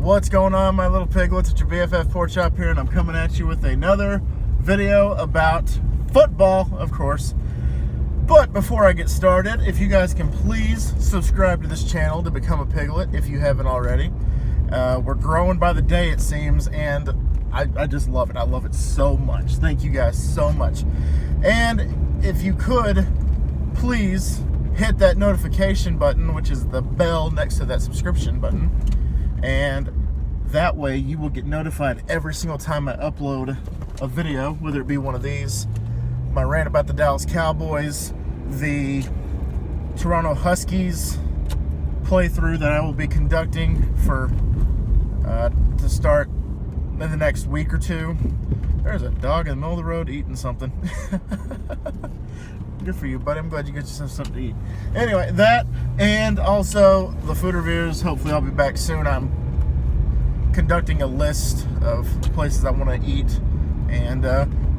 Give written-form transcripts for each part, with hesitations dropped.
What's going on, my little piglets? It's your BFF Pork Chop here, and I'm coming at you with another video about football, of course. But before I get started, if you guys can please subscribe to this channel to become a piglet if you haven't already. We're growing by the day, it seems, and I just love it. I love it so much. Thank you guys so much. And if you could, please hit that notification button, which is the bell next to that subscription button. And that way you will get notified every single time I upload a video, whether it be one of these, my rant about the Dallas Cowboys, the Toronto Huskies playthrough that I will be conducting for to start in the next week or two. There's a dog in the middle of the road eating something. Good for you, buddy. I'm glad you get yourself something to eat. Anyway, that, and also the food reviews. Hopefully I'll be back soon. I'm conducting a list of places I want to eat, and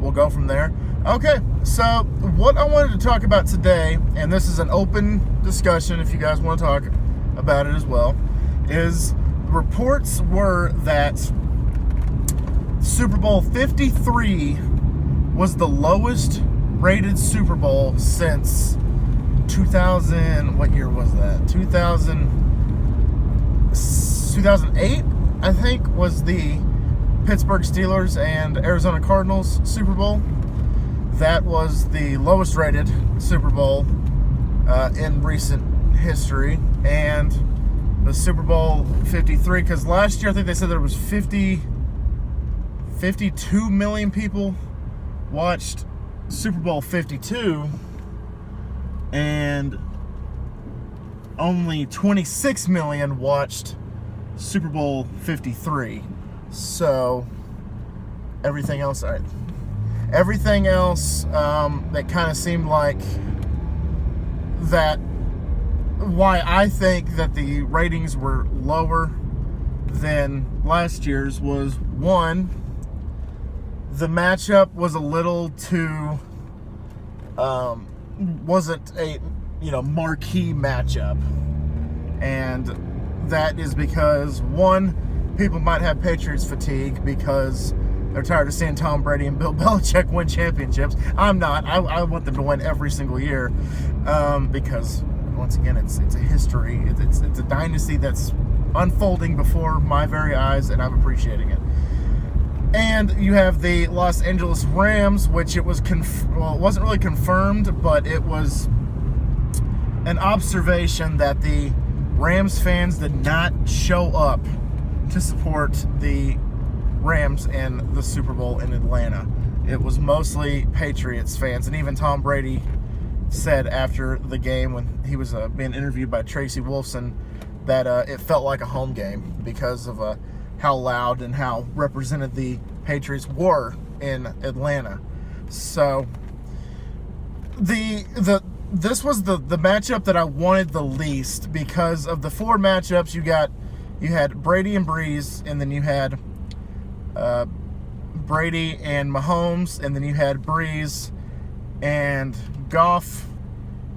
we'll go from there. Okay, so what I wanted to talk about today, and this is an open discussion if you guys want to talk about it as well, is reports were that Super Bowl 53 was the lowest rated Super Bowl since 2000, what year was that? 2008, I think, was the Pittsburgh Steelers and Arizona Cardinals Super Bowl. That was the lowest rated Super Bowl in recent history. And the Super Bowl 53, because last year I think they said there was 52 million people watched Super Bowl 52, and only 26 million watched Super Bowl 53. So everything else that kind of seemed like that. Why I think that the ratings were lower than last year's was, one, the matchup was a little too wasn't a marquee matchup, and that is because, one, people might have Patriots fatigue because they're tired of seeing Tom Brady and Bill Belichick win championships. I'm not. I want them to win every single year, because once again, it's a history. It's a dynasty that's unfolding before my very eyes, and I'm appreciating it. And you have the Los Angeles Rams, which it was it wasn't really confirmed, but it was an observation that the Rams fans did not show up to support the Rams in the Super Bowl in Atlanta. It was mostly Patriots fans, and even Tom Brady said after the game when he was being interviewed by Tracy Wolfson that it felt like a home game because of how loud and how represented the Patriots were in Atlanta. So this was the matchup that I wanted the least, because of the four matchups you had Brady and Breeze, and then you had Brady and Mahomes, and then you had Breeze and Goff,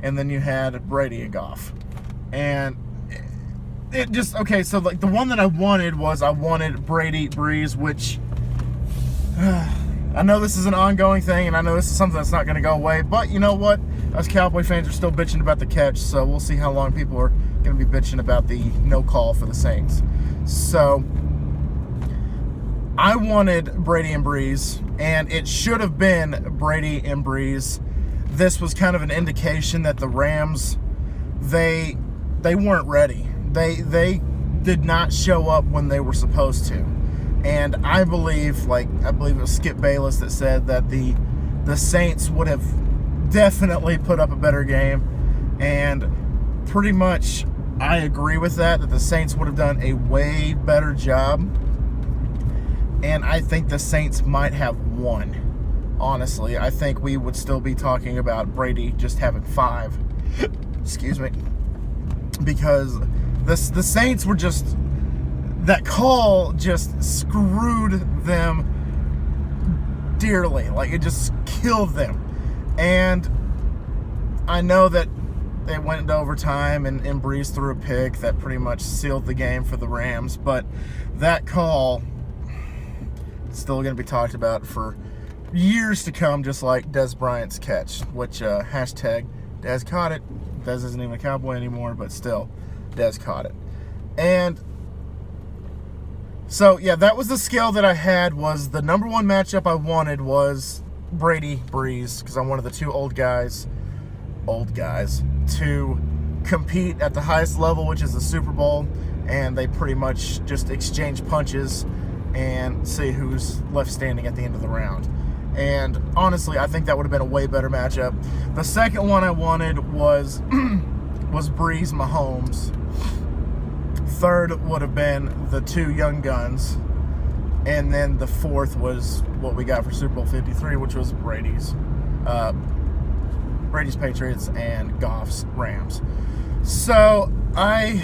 and then you had Brady and Goff. And it just, okay, so like the one that I wanted Brady Breeze, which I know this is an ongoing thing, and I know this is something that's not going to go away, but you know what? Us Cowboy fans are still bitching about the catch, so we'll see how long people are going to be bitching about the no call for the Saints. So I wanted Brady and Breeze, and it should have been Brady and Breeze. This was kind of an indication that the Rams, they weren't ready. They did not show up when they were supposed to. And I believe it was Skip Bayless that said that the Saints would have definitely put up a better game. And pretty much I agree with that the Saints would have done a way better job. And I think the Saints might have won. Honestly, I think we would still be talking about Brady just having 5. Excuse me. Because the Saints were just, that call just screwed them dearly. Like, it just killed them. And I know that it went into overtime, and Brees threw a pick that pretty much sealed the game for the Rams. But that call is still going to be talked about for years to come, just like Dez Bryant's catch, which hashtag Dez caught it. Dez isn't even a Cowboy anymore, but still, Dez caught it. And so, yeah, that was the skill that I had. Was the number one matchup I wanted was Brady Brees, because I wanted the two old guys to compete at the highest level, which is the Super Bowl, and they pretty much just exchange punches and see who's left standing at the end of the round. And honestly, I think that would have been a way better matchup. The second one I wanted was Brees Mahomes. Third would have been the two young guns. And then the fourth was what we got for Super Bowl 53, which was Brady's Patriots and Goff's Rams. So I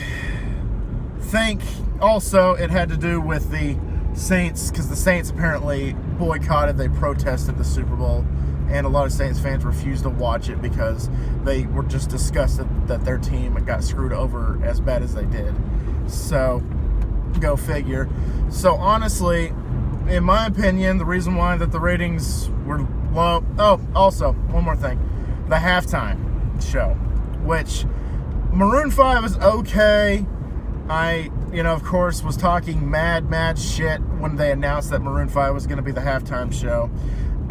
think also it had to do with the Saints, because the Saints apparently boycotted, they protested the Super Bowl, and a lot of Saints fans refused to watch it because they were just disgusted that their team got screwed over as bad as they did. So, go figure. So honestly, in my opinion, the reason why that the ratings were low... Oh, also, one more thing. The halftime show, which Maroon 5 is okay. I, of course, was talking mad shit when they announced that Maroon 5 was going to be the halftime show.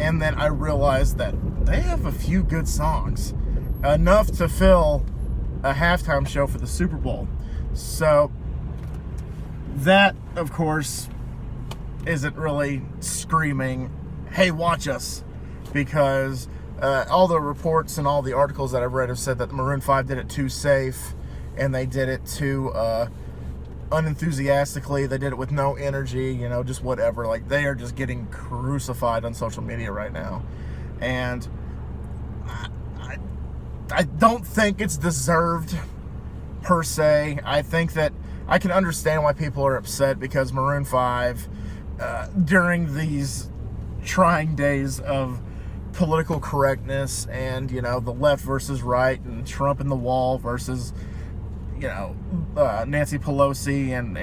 And then I realized that they have a few good songs. Enough to fill a halftime show for the Super Bowl. So, that, of course, isn't really screaming, hey, watch us. Because all the reports and all the articles that I've read have said that Maroon 5 did it too safe. And they did it too... unenthusiastically. They did it with no energy, just whatever. Like, they are just getting crucified on social media right now. And I don't think it's deserved, per se. I think that I can understand why people are upset, because Maroon 5, during these trying days of political correctness and, the left versus right, and Trump and the wall versus... Nancy Pelosi and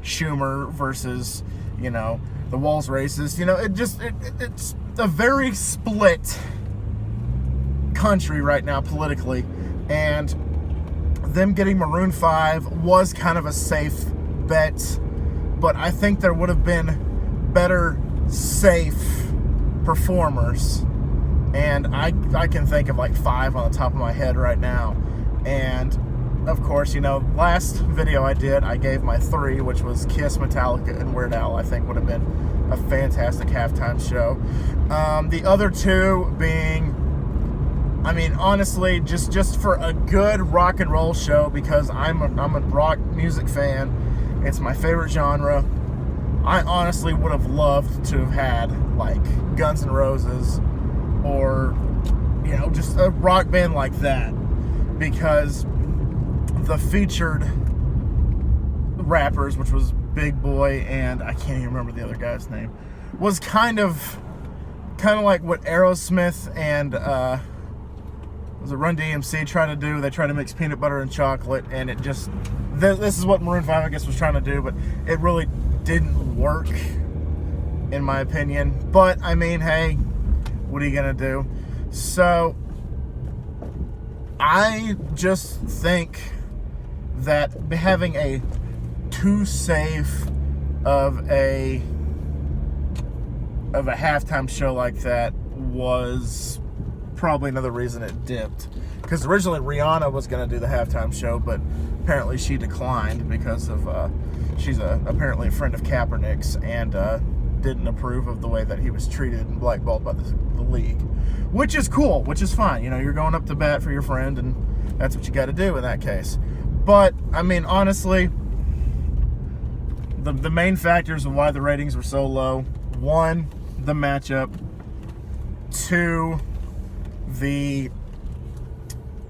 Schumer versus, the wall's racist. It's a very split country right now politically, and them getting Maroon 5 was kind of a safe bet, but I think there would have been better safe performers, and I can think of like 5 on the top of my head right now. And of course, last video I did, I gave my 3, which was Kiss, Metallica, and Weird Al. I think would have been a fantastic halftime show. The other 2 being, honestly, just for a good rock and roll show, because I'm a rock music fan. It's my favorite genre. I honestly would have loved to have had, like, Guns N' Roses, or, just a rock band like that, because the featured rappers, which was Big Boy and I can't even remember the other guy's name, was kind of like what Aerosmith and was it Run DMC tried to do. They tried to mix peanut butter and chocolate, and it just this is what Maroon 5 I guess was trying to do, but it really didn't work in my opinion. But hey, what are you gonna do? So I just think that having a too safe of a halftime show like that was probably another reason it dipped. Because originally Rihanna was going to do the halftime show, but apparently she declined because of she's apparently a friend of Kaepernick's, and didn't approve of the way that he was treated and blackballed by the league, which is cool, which is fine. You're going up to bat for your friend, and that's what you got to do in that case. But, honestly, the main factors of why the ratings were so low: 1, the matchup; 2, the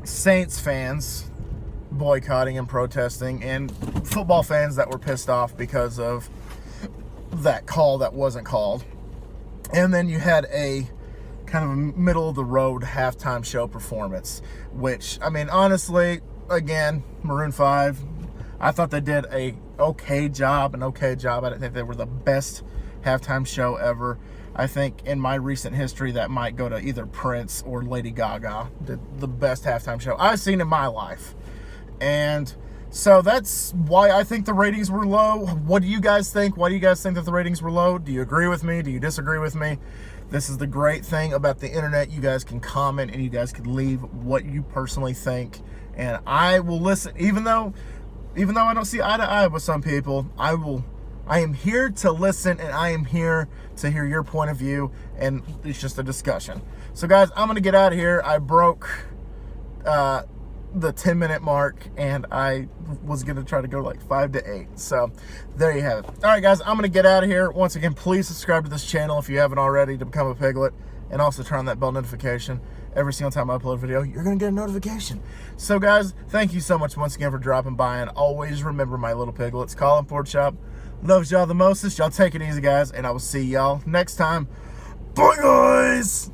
Saints fans boycotting and protesting, and football fans that were pissed off because of that call that wasn't called. And then you had a kind of a middle of the road halftime show performance, which, I mean, honestly, again, Maroon 5, I thought they did an okay job. I didn't think they were the best halftime show ever. I think in my recent history that might go to either Prince or Lady Gaga, did the best halftime show I've seen in my life. And so that's why I think the ratings were low. What do you guys think? Why do you guys think that the ratings were low? Do you agree with me? Do you disagree with me? This is the great thing about the internet. You guys can comment and you guys can leave what you personally think. And I will listen, even though I don't see eye to eye with some people, I am here to listen, and I am here to hear your point of view, and it's just a discussion. So guys, I'm gonna get out of here. I broke the 10-minute mark, and I was gonna try to go like 5 to 8. So there you have it. All right, guys, I'm gonna get out of here. Once again, please subscribe to this channel if you haven't already to become a piglet, and also turn on that bell notification. Every single time I upload a video, you're gonna get a notification. So guys, thank you so much once again for dropping by, and always remember, my little piglets, Colin Ford Shop loves y'all the mostest. Y'all take it easy, guys, and I will see y'all next time. Bye, guys.